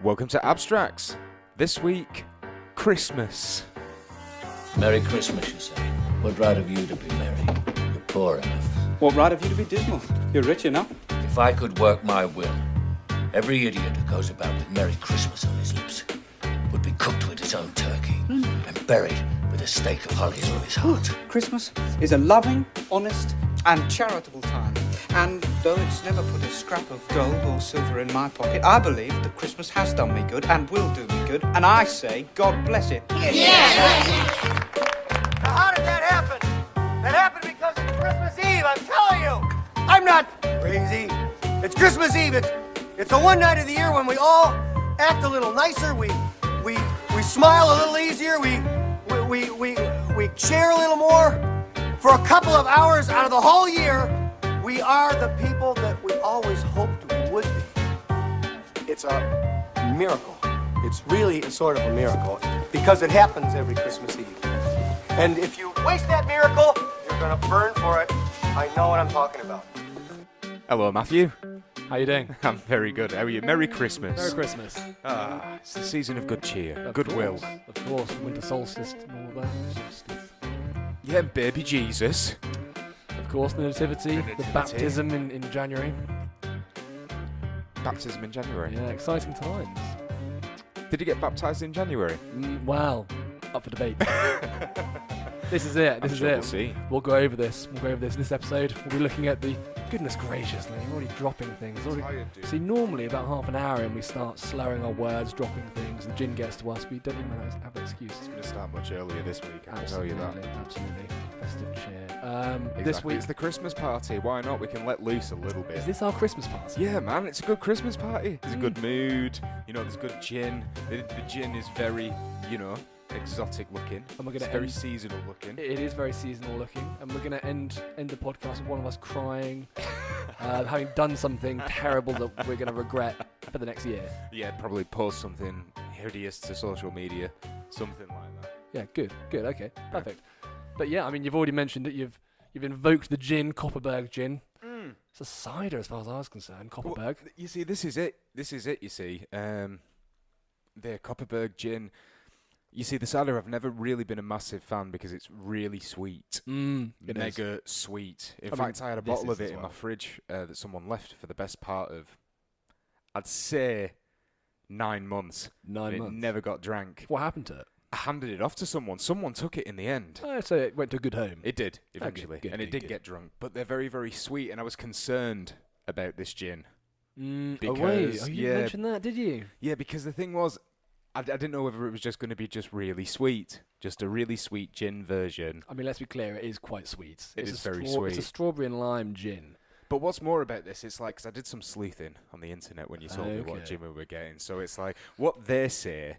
Welcome to Abstracts. This week, Christmas. Merry Christmas, you say. What right have you to be merry? You're poor enough. What right have you to be dismal? You're rich enough. If I could work my will, every idiot who goes about with Merry Christmas on his lips would be cooked with his own turkey and buried with a stake of holly through his heart. Christmas is a loving, honest, and charitable time. And though it's never put a scrap of gold or silver in my pocket, I believe that Christmas has done me good and will do me good. And I say, God bless it. Now, how did that happen? That happened because it's Christmas Eve, I'm telling you. I'm not crazy. It's Christmas Eve. It's the one night of the year when we all act a little nicer. We smile a little easier. We share a little more. For a couple of hours out of the whole year, we are the people that we always hoped we would be. It's a miracle. It's really a sort of a miracle because it happens every Christmas Eve. And if you waste that miracle, you're gonna burn for it. I know what I'm talking about. Hello, Matthew. How you doing? I'm very good. How are you? Merry Christmas. Merry Christmas. It's the season of good cheer, Of goodwill. course, Of course, winter solstice and all that. Yeah, baby Jesus. Of course, the nativity, Nativity. the baptism in January. Baptism in January. Yeah, exciting times. Did you get baptised in January? Well, up for debate. This is it. I'm This sure is we'll it. see. We'll go over this. In this episode. We'll be looking at the goodness gracious, Lee, we're already dropping things. See, normally about half an hour and we start slurring our words, dropping things, the gin gets to us. We don't even have an excuse. It's going to start much earlier this week, I can tell you that. Absolutely. Festive cheer. Exactly. This week, It's the Christmas party. Why not? We can let loose a little bit. is this our Christmas party? Yeah, man, it's a good Christmas party. There's a good mood. You know, there's good gin. The gin is very, exotic looking. And we're It's gonna very end- seasonal looking. It is very seasonal looking, and we're going to end the podcast with one of us crying, having done something terrible that we're going to regret for the next year. Yeah, probably post something hideous to social media. Something like that. Yeah, good, okay, perfect. But yeah, I mean, you've already mentioned that you've invoked the gin, Kopparberg gin. It's a cider as far as I was concerned, Kopparberg. Well, you see, this is it, you see. The Kopparberg gin. You see, the cider, I've never really been a massive fan because it's really sweet. It is. Mega sweet. In I fact, mean, I had a this bottle of is it as in my well. fridge that someone left for the best part of, I'd say, 9 months. 9 And months. It never got drank. What happened to it? I handed it off to someone. Someone took it in the end. So it went to a good home. It did, good, eventually. good, and it good, did good. get drunk. But they're very, very sweet. And I was concerned about this gin. Wait, because, you yeah. mentioned that, did you? Yeah, because the thing was, I didn't know whether it was just going to be just really sweet. Just a really sweet gin version. I mean, let's be clear, it is quite sweet. It It's is a very It's sweet. a strawberry and lime gin. But what's more about this, it's like, because I did some sleuthing on the internet when you told me what Okay. gin we were getting. So it's like, what they say,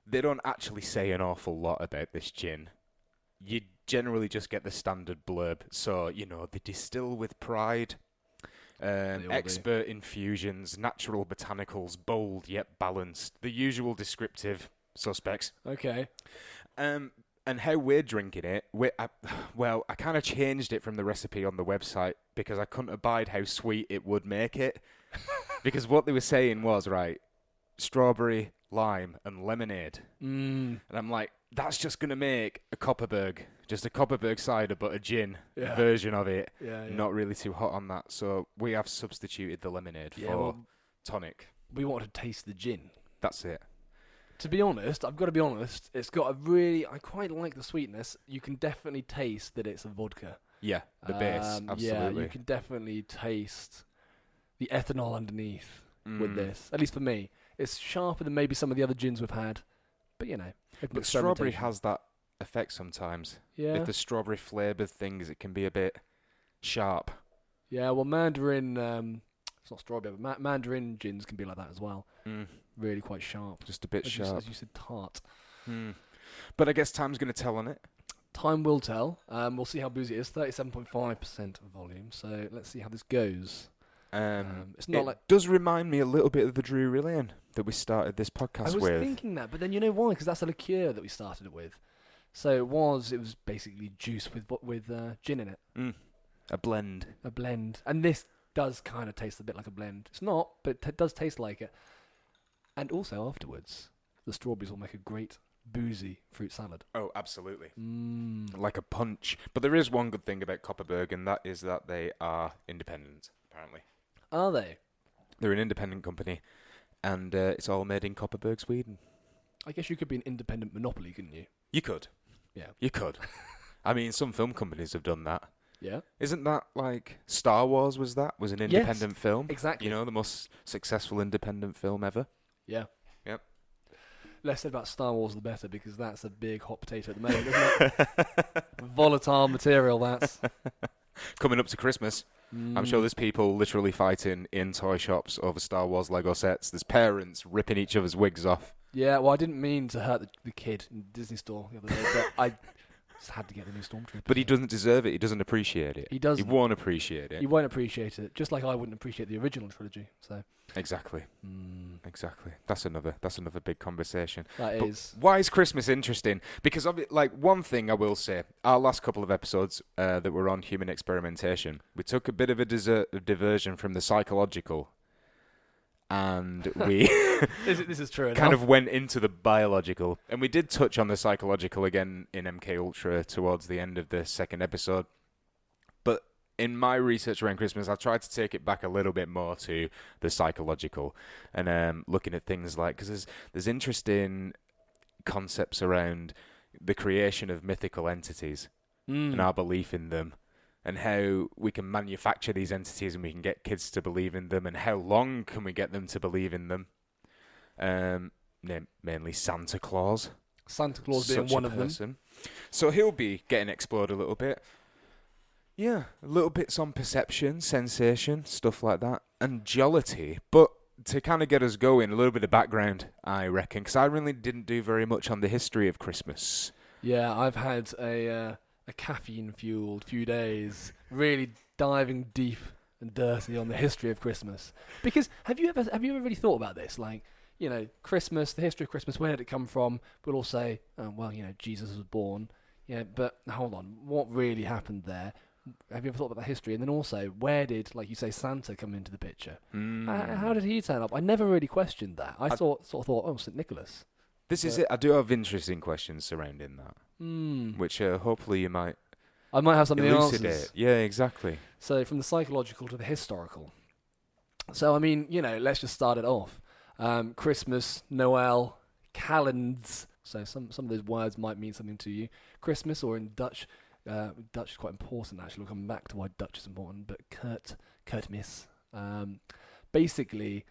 they don't actually say an awful lot about this gin. You generally just get the standard blurb. So, they distill with pride. all do. Expert infusions, natural botanicals, bold yet balanced. The usual descriptive suspects. Okay. And how we're drinking it, I kind of changed it from the recipe on the website because I couldn't abide how sweet it would make it. Because what they were saying was, right, strawberry, lime, and lemonade. And I'm like, that's just going to make a Kopparberg, just a Kopparberg cider, but a gin version of it. Yeah. Not really too hot on that. So we have substituted the lemonade for tonic. We wanted to taste the gin. That's it. To be honest, I've got to be honest, it's got I quite like the sweetness. You can definitely taste that it's a vodka. Yeah, the base, absolutely. Yeah, you can definitely taste the ethanol underneath with this. At least for me. It's sharper than maybe some of the other gins we've had. But, open But strawberry experimentation. has that effect sometimes. Yeah. If the strawberry flavoured things, it can be a bit sharp. Yeah, well, mandarin, it's not strawberry, but mandarin gins can be like that as well. Really quite sharp. Just a bit As sharp. you said, tart. But I guess time's going to tell on it. Time will tell. We'll see how boozy it is. 37.5% volume. So let's see how this goes. It's not it does remind me a little bit of the Drury Lane that we started this podcast I was with. thinking that, but then you know why? Because that's a liqueur that we started it with. So it was basically juice with gin in it. A blend. A blend. And this does kind of taste a bit like a blend. It's not, but it does taste like it. And also afterwards, the strawberries will make a great boozy fruit salad. Oh, absolutely. Like a punch. But there is one good thing about Kopparberg, and that is that they are independent, apparently. Are they? They're an independent company, and it's all made in Kopparberg, Sweden. I guess you could be an independent monopoly, couldn't you? You could. Yeah. You could. I mean, some film companies have done that. Yeah. Isn't that like Star Wars was an independent film? Exactly. You know, the most successful independent film ever. Yeah. Yep. Less said about Star Wars, the better, because that's a big hot potato at the moment, isn't it? Volatile material, that's. Coming up to Christmas. I'm sure there's people literally fighting in toy shops over Star Wars Lego sets. There's parents ripping each other's wigs off. Yeah, well, I didn't mean to hurt the kid in the Disney store the other day, but I just had to get the new Stormtrooper. But he doesn't deserve it. He doesn't appreciate it. He doesn't. He won't appreciate it. You won't appreciate it, just like I wouldn't appreciate the original trilogy. So Exactly. Exactly. That's another big conversation. that But is. why is Christmas interesting? Because one thing I will say, our last couple of episodes that were on human experimentation, we took a bit of a diversion from the psychological, and we This is true. kind of went into the biological, and we did touch on the psychological again in MK Ultra towards the end of the second episode. But in my research around Christmas, I tried to take it back a little bit more to the psychological, and looking at things like, because there's interesting concepts around the creation of mythical entities and our belief in them, and how we can manufacture these entities and we can get kids to believe in them, and how long can we get them to believe in them. Mainly Santa Claus. Santa Claus being Such one a of them. person. So he'll be getting explored a little bit. Yeah, a little bits on perception, sensation, stuff like that, and jollity. But to kind of get us going, a little bit of background, I reckon, because I really didn't do very much on the history of Christmas. Yeah, I've had a caffeine-fueled few days, really diving deep and dirty on the history of Christmas. Because have you ever really thought about this? Like, you know, Christmas, the history of Christmas, where did it come from? We'll all say, oh, well, you know, Jesus was born. Yeah, but hold on, what really happened there? Have you ever thought about that history? And then also, where did, like you say, Santa come into the picture? How did he turn up? I never really questioned that. I sort of thought, oh, St. Nicholas. This is it. I do have interesting questions surrounding that, which hopefully you might I might have some of the answers. elucidate. Yeah, exactly. So from the psychological to the historical. So, I mean, you know, let's just start it off. Christmas, Noel, calends. So some of those words might mean something to you. Christmas, or in Dutch, Dutch is quite important actually. We'll come back to why Dutch is important. But Kerstmis. Basically,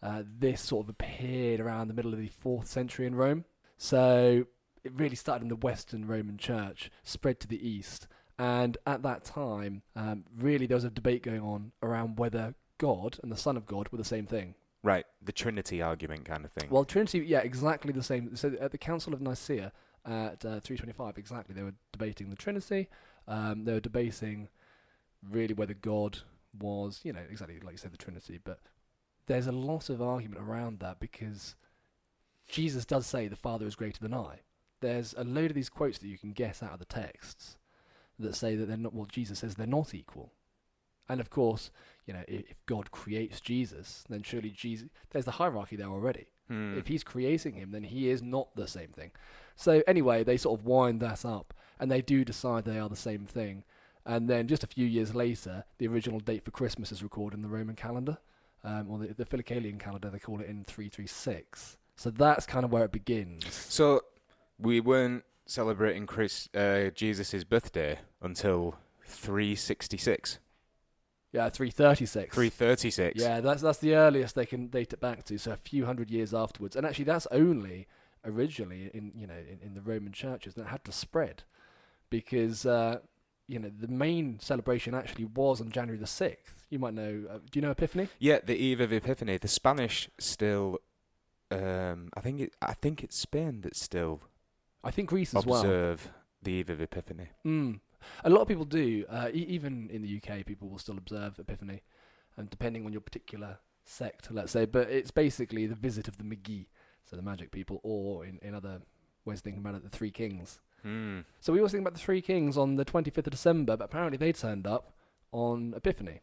this sort of appeared around the middle of the 4th century in Rome. So it really started in the Western Roman Church, spread to the East. And at that time, really there was a debate going on around whether God and the Son of God were the same thing. Right, the Trinity argument kind of thing. Well, Trinity, yeah, exactly the same. So at the Council of Nicaea at 325, exactly, they were debating the Trinity. They were debating really whether God was, you know, exactly like you said, the Trinity. But there's a lot of argument around that because Jesus does say the Father is greater than I. There's a load of these quotes that you can guess out of the texts that say that they're not, well, Jesus says they're not equal. And of course, you know, if God creates Jesus, then surely Jesus, there's the hierarchy there already. If he's creating him, then he is not the same thing. So anyway, they sort of wind that up, and they do decide they are the same thing. And then just a few years later, the original date for Christmas is recorded in the Roman calendar, or the Philocalian calendar, they call it in 336. So that's kind of where it begins. So we weren't celebrating Jesus' birthday until 366. Yeah, 336. 336. Yeah, that's the earliest they can date it back to. So a few hundred years afterwards, and actually that's only originally in the Roman churches that had to spread, because the main celebration actually was on January the 6th. You might know. Do you know Epiphany? Yeah, the Eve of Epiphany. The Spanish still. I think it's Spain that still. I think Greece as well. Observe the Eve of Epiphany. A lot of people do. Even in the UK, people will still observe Epiphany, and depending on your particular sect, let's say. But it's basically the visit of the Magi, so the magic people, or in other ways of thinking about it, the Three Kings. So we always think about the Three Kings on the 25th of December, but apparently they turned up on Epiphany.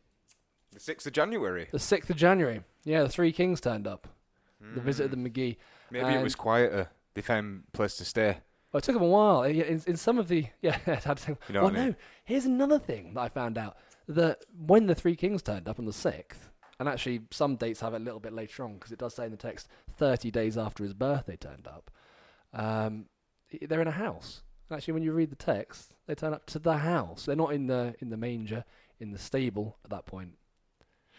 The 6th of January. The 6th of January. Yeah, the Three Kings turned up. They visited the McGee. Maybe it was quieter. They found a place to stay. Well, it took them a while. In some of the... Yeah, I had to think, You know what I mean? no, here's another thing that I found out. That when the three kings turned up on the 6th, and actually some dates have it a little bit later on, because it does say in the text 30 days after his birth they turned up, they're in a house. Actually, when you read the text, they turn up to the house. They're not in the manger, in the stable at that point.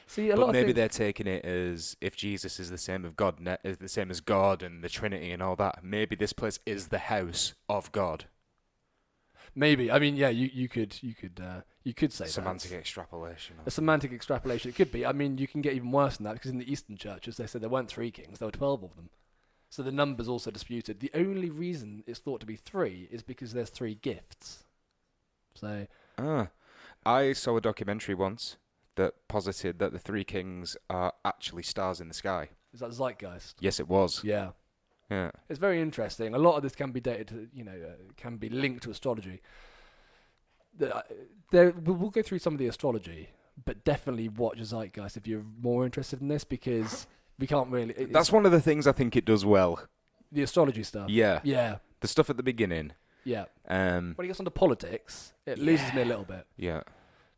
See, But maybe they're taking it as if Jesus is the same of God, is the same as God and the Trinity and all that. Maybe this place is the house of God. Maybe. I mean, yeah, you could say Semantic that. extrapolation. A semantic extrapolation. It could be. I mean, you can get even worse than that, because in the Eastern churches they said there weren't 3 kings, there were 12 of them. So the number's also disputed. The only reason it's thought to be 3 is because there's 3 gifts. So. I saw a documentary once that posited that the 3 kings are actually stars in the sky. Is that Zeitgeist? Yes, it was. Yeah. Yeah. It's very interesting. A lot of this can be dated to, can be linked to astrology. We'll go through some of the astrology, but definitely watch Zeitgeist if you're more interested in this, because we can't really... That's one of the things I think it does well. The astrology stuff. Yeah. Yeah. The stuff at the beginning. Yeah. When it gets onto politics, it loses me a little bit. Yeah.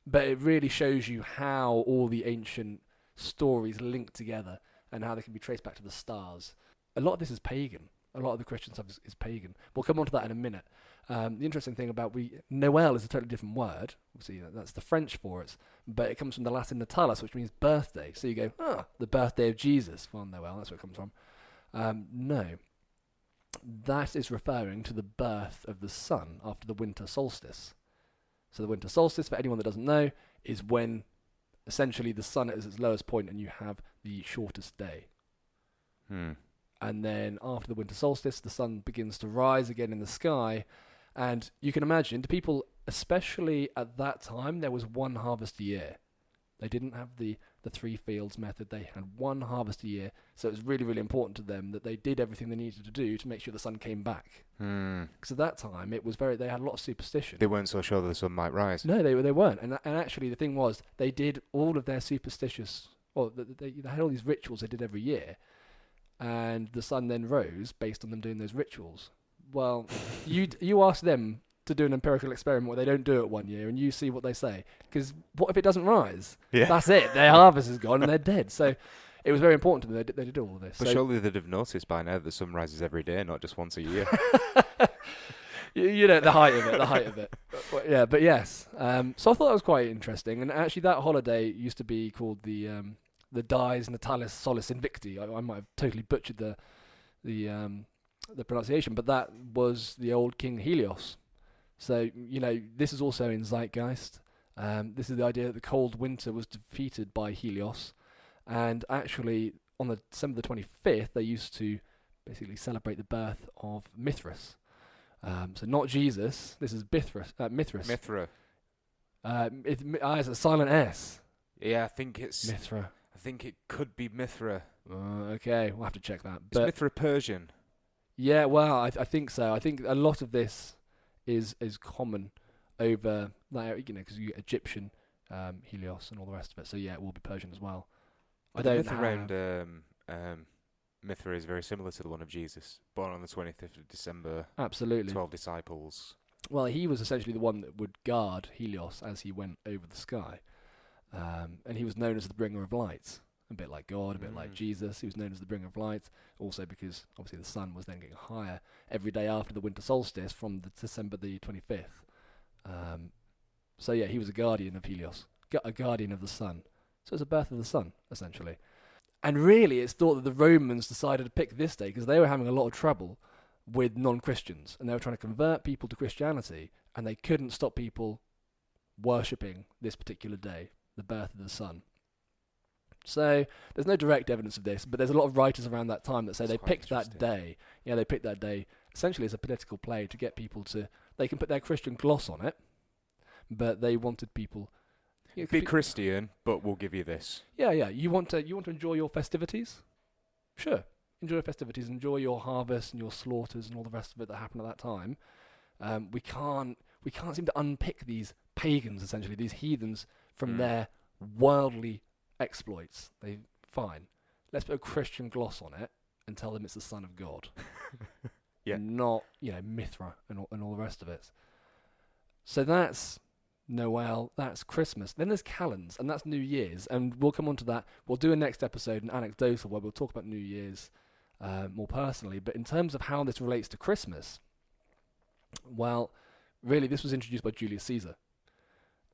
But it really shows you how all the ancient stories link together and how they can be traced back to the stars. A lot of this is pagan. A lot of the Christian stuff is pagan. We'll come on to that in a minute. The interesting thing about Noel is a totally different word. Obviously, that's the French for it. But it comes from the Latin natalis, which means birthday. So you go, the birthday of Jesus. Well, Noel, that's where it comes from. No. That is referring to the birth of the sun after the winter solstice. So the winter solstice, for anyone that doesn't know, is when essentially the sun is at its lowest point and you have the shortest day. And then after the winter solstice, the sun begins to rise again in the sky. And you can imagine, to people, especially at that time, there was one harvest a year. They didn't have the 3 fields method. They had one harvest a year. So it was really, really important to them that they did everything they needed to do to make sure the sun came back. Because at that time, it was they had a lot of superstition. They weren't so sure that the sun might rise. No, they weren't. And actually, the thing was, they did all of their superstitious... Well, they had all these rituals they did every year. And the sun then rose based on them doing those rituals. Well, you ask them to do an empirical experiment where they don't do it one year, and you see what they say. Because what if it doesn't rise? Yeah. That's it. Their harvest is gone and they're dead. So it was very important to them. They did all of this. But surely they'd have noticed by now that the sun rises every day, not just once a year. The height of it. But yes. So I thought that was quite interesting. And actually that holiday used to be called the Dies Natalis Solis Invicti. I might have totally butchered the pronunciation, but that was the old King Helios. So, this is also in Zeitgeist. This is the idea that the cold winter was defeated by Helios. And actually, on December the 25th, they used to basically celebrate the birth of Mithras. So not Jesus, this is Mithras. Mithra. It's a silent S. Yeah, I think it's... Mithra. I think it could be Mithra. Okay, we'll have to check that. Is Mithra Persian? Yeah, well, I think so. I think a lot of this is common over that area, because you get Egyptian, Helios, and all the rest of it. So yeah, it will be Persian as well. The myth around Mithra is very similar to the one of Jesus, born on the 25th of December. Absolutely. 12 disciples. Well, he was essentially the one that would guard Helios as he went over the sky. And he was known as the bringer of light. A bit like God, a bit like Jesus. He was known as the bringer of light. Also because, obviously, the sun was then getting higher every day after the winter solstice from December the 25th. So, yeah, he was a guardian of Helios. A guardian of the sun. So it's a birth of the sun, essentially. And really, it's thought that the Romans decided to pick this day because they were having a lot of trouble with non-Christians. And they were trying to convert people to Christianity. And they couldn't stop people worshipping this particular day, the birth of the sun. So there's no direct evidence of this, but there's a lot of writers around that time that say they picked that day. Yeah, they picked that day essentially as a political play to get people to... They can put their Christian gloss on it, but they wanted people... Be Christian, but we'll give you this. Yeah. You want to enjoy your festivities? Sure. Enjoy your festivities, enjoy your harvest and your slaughters and all the rest of it that happened at that time. We can't seem to unpick these pagans, essentially, these heathens, from their worldly exploits. Fine. let's put a Christian gloss on it and tell them it's the Son of God. Yeah. Not, Mithra and all the rest of it. So that's Noel, that's Christmas. Then there's Calends, and that's New Year's. And we'll come on to that. We'll do a next episode, an anecdotal, where we'll talk about New Year's more personally. But in terms of how this relates to Christmas, well, really, this was introduced by Julius Caesar.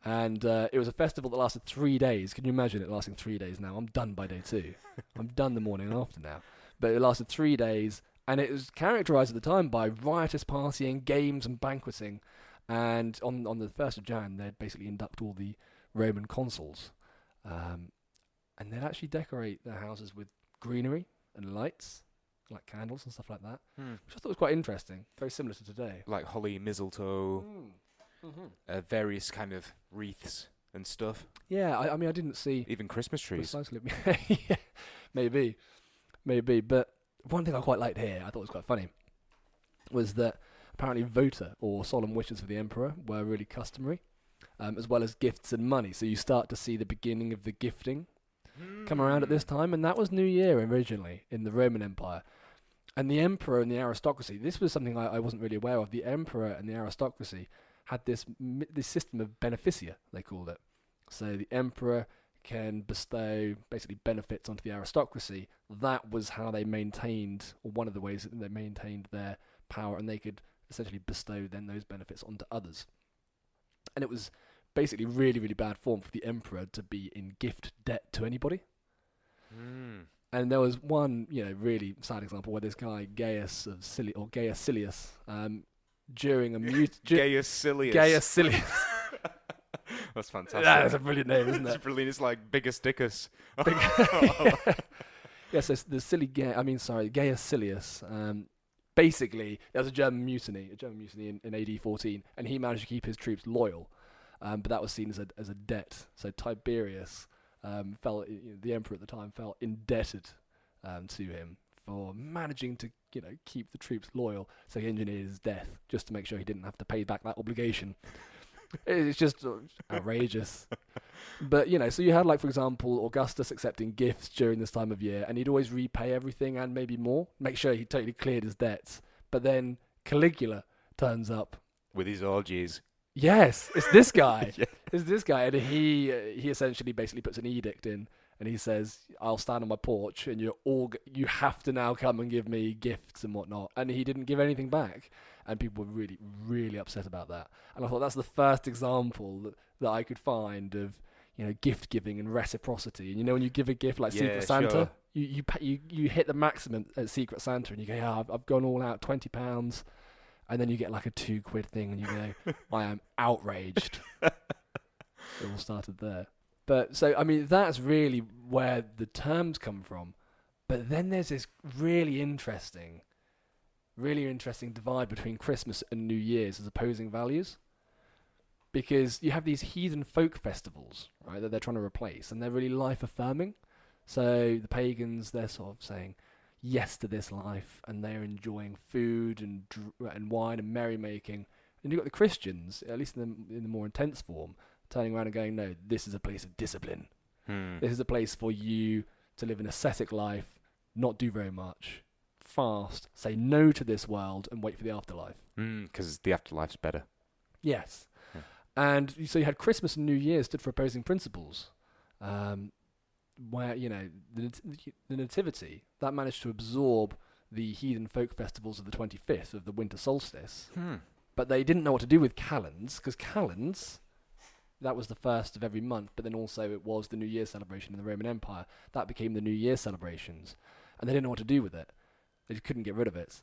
And it was a festival that lasted 3 days. Can you imagine it lasting 3 days now? I'm done by day 2. I'm done the morning after now. But it lasted 3 days, and it was characterized at the time by riotous partying, games, and banqueting. And on the 1st of Jan, they'd basically induct all the Roman consuls. And they'd actually decorate their houses with greenery and lights, like candles and stuff like that, which I thought was quite interesting. Very similar to today. Like holly, mistletoe, various kind of wreaths and stuff. Yeah, I mean, I didn't see... Even Christmas trees. Precisely. Yeah, maybe. But one thing I quite liked here, I thought was quite funny, was that apparently voter or solemn wishes for the emperor were really customary, as well as gifts and money. So you start to see the beginning of the gifting come around at this time, and that was New Year originally in the Roman Empire. And the emperor and the aristocracy, this was something I wasn't really aware of. The emperor and the aristocracy had this system of beneficia, they called it. So the emperor can bestow basically benefits onto the aristocracy. That was how they maintained, or one of the ways that they maintained their power, and they could essentially bestow then those benefits onto others. And it was basically really, really bad form for the emperor to be in gift debt to anybody. And there was one, really sad example where this guy Gaius Silius, during a Gaius Silius. Gaius Silius. That's fantastic. That's a brilliant name, isn't it? It's brilliant. It's like Biggest Dickus. Yes, so Gaius Silius. Basically, there was a German mutiny in AD 14, and he managed to keep his troops loyal, but that was seen as a debt. So Tiberius the emperor at the time felt indebted to him for managing to keep the troops loyal. So he engineered his death just to make sure he didn't have to pay back that obligation. It's just outrageous. But, so you had, like, for example, Augustus accepting gifts during this time of year, and he'd always repay everything and maybe more, make sure he totally cleared his debts. But then Caligula turns up. With his orgies. Yes, it's this guy. Yeah. It's this guy. And he essentially basically puts an edict in, and he says, I'll stand on my porch, and you have to now come and give me gifts and whatnot. And he didn't give anything back. And people were really, really upset about that. And I thought that's the first example that I could find of, gift giving and reciprocity. And when you give a gift like Secret Santa, sure. you hit the maximum at Secret Santa, and you go, I've gone all out, £20, and then you get like a £2 thing, and you go, I am outraged. It all started there. But so, I mean, that's really where the terms come from. But then there's this really interesting divide between Christmas and New Year's as opposing values. Because you have these heathen folk festivals, right, that they're trying to replace, and they're really life-affirming. So the pagans, they're sort of saying yes to this life, and they're enjoying food and wine and merrymaking. And you've got the Christians, at least in the more intense form, turning around and going, no, this is a place of discipline. This is a place for you to live an ascetic life, not do very much, fast, say no to this world, and wait for the afterlife. Because the afterlife's better. Yes. Yeah. And so you had Christmas and New Year stood for opposing principles, where, the Nativity, that managed to absorb the heathen folk festivals of the 25th of the winter solstice. But they didn't know what to do with Calends, because Calends, that was the first of every month, but then also it was the New Year celebration in the Roman Empire. That became the New Year celebrations. And they didn't know what to do with it. They just couldn't get rid of it.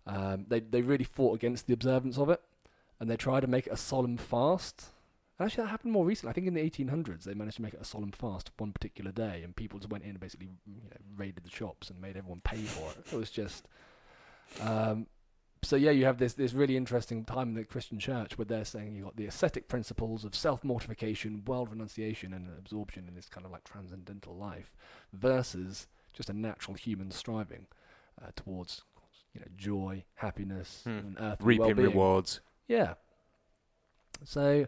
They really fought against the observance of it, and they tried to make it a solemn fast. And actually, that happened more recently. I think in the 1800s, they managed to make it a solemn fast one particular day, and people just went in and basically raided the shops and made everyone pay for it. It was just... So yeah, you have this really interesting time in the Christian church where they're saying you've got the ascetic principles of self-mortification, world renunciation, and absorption in this kind of like transcendental life, versus just a natural human striving towards joy, happiness, and earthly reaping well-being. rewards. Yeah. So,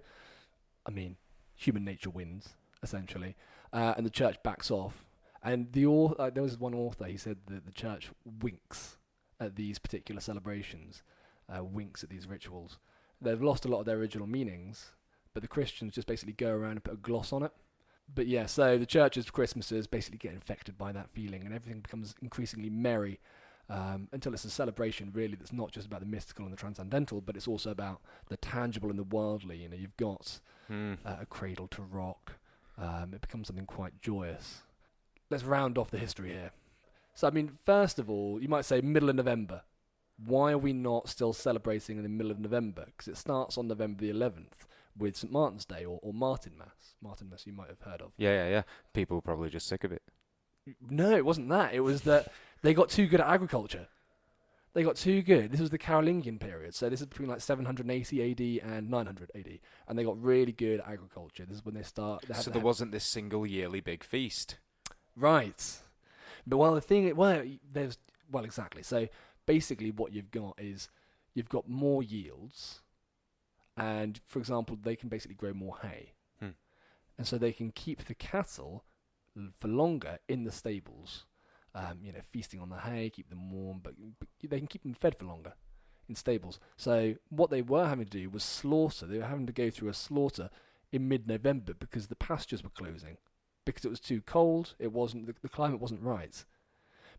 I mean, human nature wins essentially, and the church backs off. And there was one author, he said that the church winks at these particular celebrations, winks at these rituals. They've lost a lot of their original meanings, but the Christians just basically go around and put a gloss on it. But yeah, so the church's Christmases basically get infected by that feeling, and everything becomes increasingly merry until it's a celebration really that's not just about the mystical and the transcendental, but it's also about the tangible and the worldly. You know, you've got a cradle to rock. It becomes something quite joyous. Let's round off the history here. So, I mean, first of all, you might say middle of November. Why are we not still celebrating in the middle of November? Because it starts on November the 11th with St. Martin's Day or Martin Mass. Martin Mass you might have heard of. Yeah. People were probably just sick of it. No, it wasn't that. It was that they got too good at agriculture. They got too good. This was the Carolingian period. So this is between like 780 AD and 900 AD. And they got really good at agriculture. This is when they start. So there wasn't this single yearly big feast. Right. But exactly. So basically what you've got is you've got more yields. And, for example, they can basically grow more hay. And so they can keep the cattle for longer in the stables, feasting on the hay, keep them warm, but they can keep them fed for longer in stables. So what they were having to do was slaughter. They were having to go through a slaughter in mid-November because the pastures were closing. Because it was too cold, the climate wasn't right.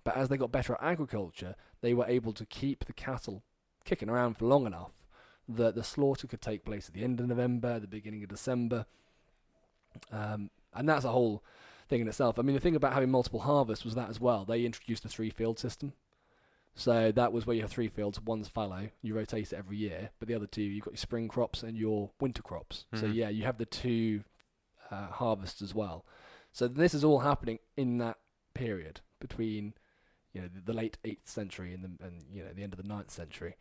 But as they got better at agriculture, they were able to keep the cattle kicking around for long enough that the slaughter could take place at the end of November, the beginning of December. And that's a whole thing in itself. I mean, the thing about having multiple harvests was that as well. They introduced a 3-field system. So that was where you have 3 fields, one's fallow, you rotate it every year, but the other 2, you've got your spring crops and your winter crops. So yeah, you have the 2 harvests as well. So this is all happening in that period between, the late 8th century and the end of the 9th century.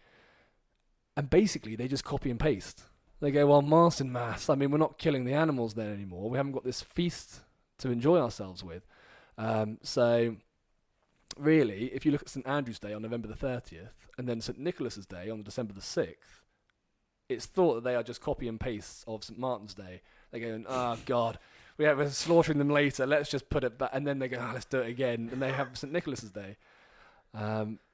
And basically, they just copy and paste. They go, well, Martin Mass, I mean, we're not killing the animals then anymore. We haven't got this feast to enjoy ourselves with. So, really, if you look at St. Andrew's Day on November the 30th, and then St. Nicholas's Day on December the 6th, it's thought that they are just copy and paste of St. Martin's Day. They go, oh, God, we're slaughtering them later. Let's just put it back. And then they go, let's do it again. And they have St. Nicholas's Day.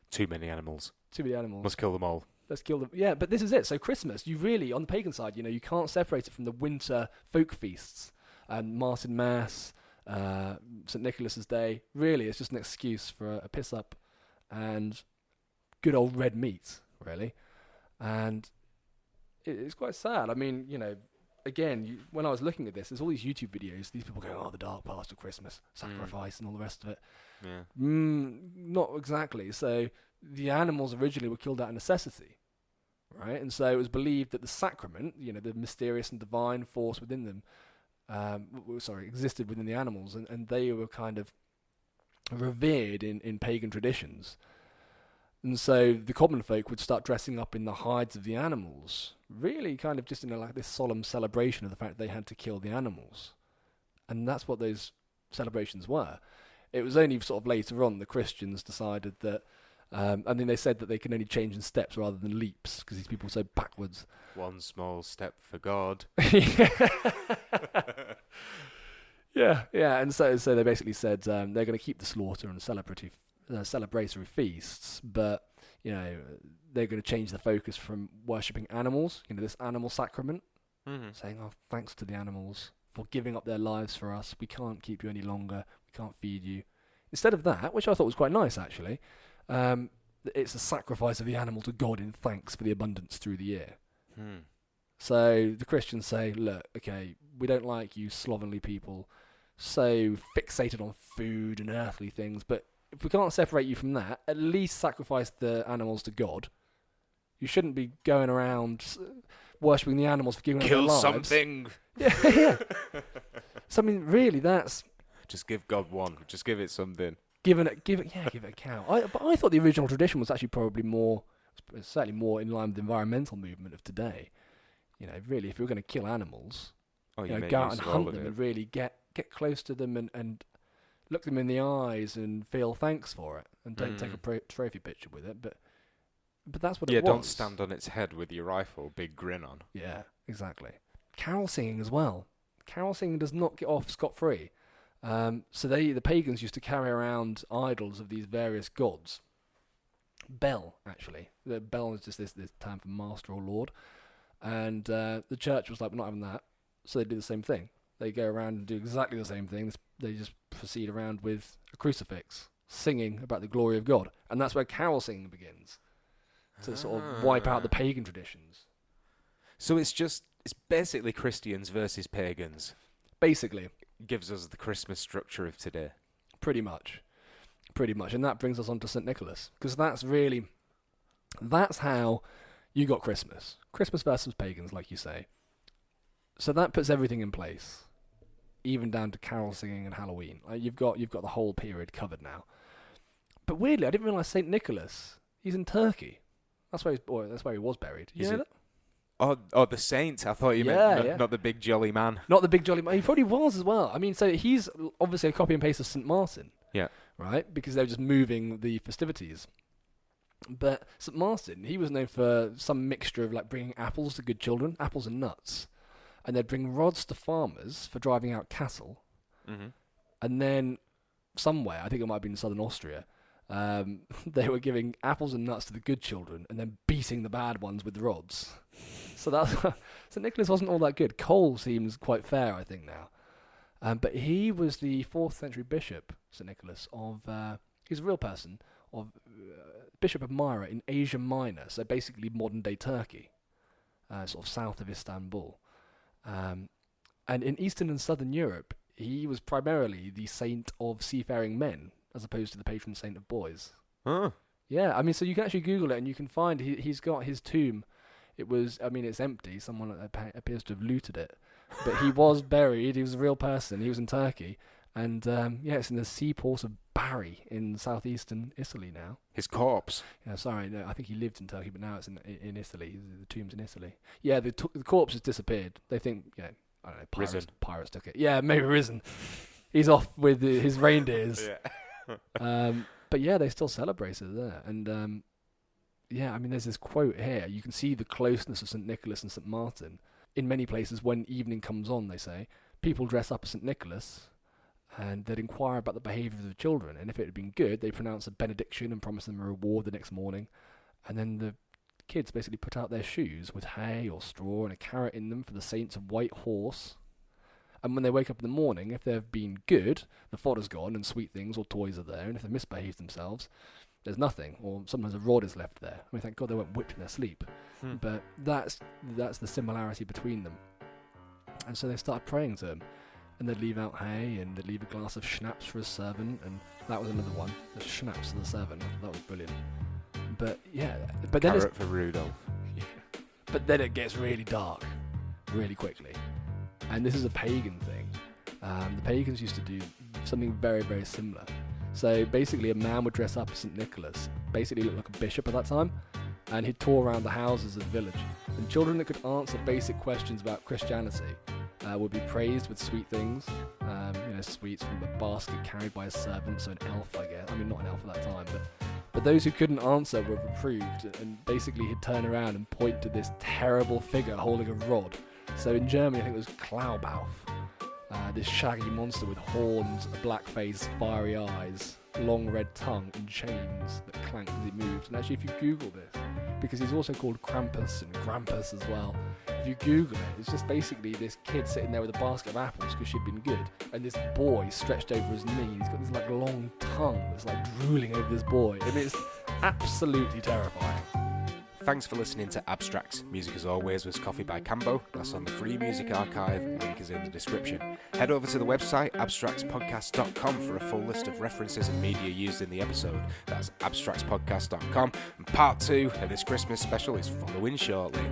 Too many animals. Must kill them all. Let's kill them. Yeah, but this is it. So Christmas, you really, on the pagan side, you can't separate it from the winter folk feasts and Martin Mass, St. Nicholas's Day. Really, it's just an excuse for a piss up and good old red meat, really. And it's quite sad. I mean, again, when I was looking at this, there's all these YouTube videos. These people go, the dark past of Christmas, sacrifice and all the rest of it. Yeah. Not exactly. So the animals originally were killed out of necessity, right? And so it was believed that the sacrament, the mysterious and divine force within them, existed within the animals, and they were kind of revered in pagan traditions. And so the common folk would start dressing up in the hides of the animals, really kind of just in like this solemn celebration of the fact that they had to kill the animals. And that's what those celebrations were. It was only sort of later on the Christians decided that they said that they can only change in steps rather than leaps because these people were so backwards. One small step for God. Yeah. And so they basically said they're going to keep the slaughter and celebratory feasts, but they're going to change the focus from worshipping animals, this animal sacrament, saying, thanks to the animals for giving up their lives for us. We can't keep you any longer. We can't feed you. Instead of that, which I thought was quite nice actually, it's a sacrifice of the animal to God in thanks for the abundance through the year. So the Christians say, look, okay, we don't like you slovenly people so fixated on food and earthly things, but if we can't separate you from that, at least sacrifice the animals to God. You shouldn't be going around worshipping the animals for giving up their lives. Kill something. Yeah. So I mean, really, that's just give God one. Just give it something. Give it a cow. But I thought the original tradition was actually probably certainly more in line with the environmental movement of today. Really, if you're going to kill animals, go out and hunt them and really get close to them and look them in the eyes and feel thanks for it, and don't take a trophy picture with it. But that's what it was. Yeah, don't stand on its head with your rifle, big grin on. Yeah, exactly. Carol singing as well. Carol singing does not get off scot-free. So the pagans used to carry around idols of these various gods. Bel, actually. Bel is just this term for master or lord. And the church was like, we're not having that. So they do the same thing. They go around and do exactly the same thing. They just proceed around with a crucifix, singing about the glory of God. And that's where carol singing begins, to sort of wipe out the pagan traditions. So it's basically Christians versus pagans. Basically. Gives us the Christmas structure of today. Pretty much. And that brings us on to St. Nicholas, because that's how you got Christmas. Christmas versus pagans, like you say. So that puts everything in place, even down to carol singing and Halloween. You've got the whole period covered now. But weirdly, I didn't realise St. Nicholas, he's in Turkey. That's where he was buried. You know that? Oh, the saint. I thought you meant not the big jolly man. Not the big jolly man. He probably was as well. I mean, so he's obviously a copy and paste of St. Martin. Yeah. Right? Because they were just moving the festivities. But St. Martin, he was known for some mixture of like bringing apples to good children, apples and nuts. And they'd bring rods to farmers for driving out cattle. Mm-hmm. And then somewhere, I think it might have been in southern Austria, they were giving apples and nuts to the good children and then beating the bad ones with rods. So St. Nicholas wasn't all that good. Cole seems quite fair, I think, now. But he was the 4th century bishop, St. Nicholas, he's a real person, of Bishop of Myra in Asia Minor, so basically modern-day Turkey, sort of south of Istanbul. And in Eastern and Southern Europe, he was primarily the saint of seafaring men, as opposed to the patron saint of boys. Oh. Yeah, I mean, so you can actually Google it, and you can find he's got his tomb. It's empty. Someone appears to have looted it. But he was buried. He was a real person. He was in Turkey. And, it's in the seaport of Bari in southeastern Italy now. His corpse? Yeah, sorry. No, I think he lived in Turkey, but now it's in Italy. The tomb's in Italy. Yeah, the corpse has disappeared. They think, I don't know, pirates took it. Yeah, maybe risen. He's off with his reindeers. Yeah. But yeah, they still celebrate it there. And, there's this quote here. You can see the closeness of St. Nicholas and St. Martin. In many places, when evening comes on, they say, people dress up as St. Nicholas and they'd inquire about the behaviour of the children. And if it had been good, they pronounce a benediction and promise them a reward the next morning. And then the kids basically put out their shoes with hay or straw and a carrot in them for the saint's white horse. And when they wake up in the morning, if they've been good, the fodder's gone and sweet things or toys are there. And if they've misbehaved themselves, there's nothing. Or sometimes a rod is left there. I mean, thank God they weren't whipped in their sleep. But that's the similarity between them. And so they started praying to him. And they'd leave out hay and they'd leave a glass of schnapps for a servant. And that was another one. The schnapps for the servant. That was brilliant. But yeah. But then Carrot for Rudolph. Yeah. But then it gets really dark really quickly. And this is a pagan thing. The pagans used to do something very, very similar. So basically a man would dress up as St. Nicholas, basically looked like a bishop at that time, and he'd tour around the houses of the village. And children that could answer basic questions about Christianity would be praised with sweet things, sweets from a basket carried by a servant, so an elf, I guess. I mean, not an elf at that time, but those who couldn't answer were reproved, and basically he'd turn around and point to this terrible figure holding a rod. So in Germany, I think it was Klaubauf, this shaggy monster with horns, a black face, fiery eyes, long red tongue, and chains that clanked as he moved. And actually, if you Google this, because he's also called Krampus and Grampus as well, if you Google it, it's just basically this kid sitting there with a basket of apples because she'd been good, and this boy stretched over his knee. He's got this like long tongue that's like drooling over this boy, and it's absolutely terrifying. Thanks for listening to Abstracts. Music, as always, was Coffee by Cambo. That's on the Free Music Archive. Link is in the description. Head over to the website, abstractspodcast.com, for a full list of references and media used in the episode. That's abstractspodcast.com. And part 2 of this Christmas special is following shortly.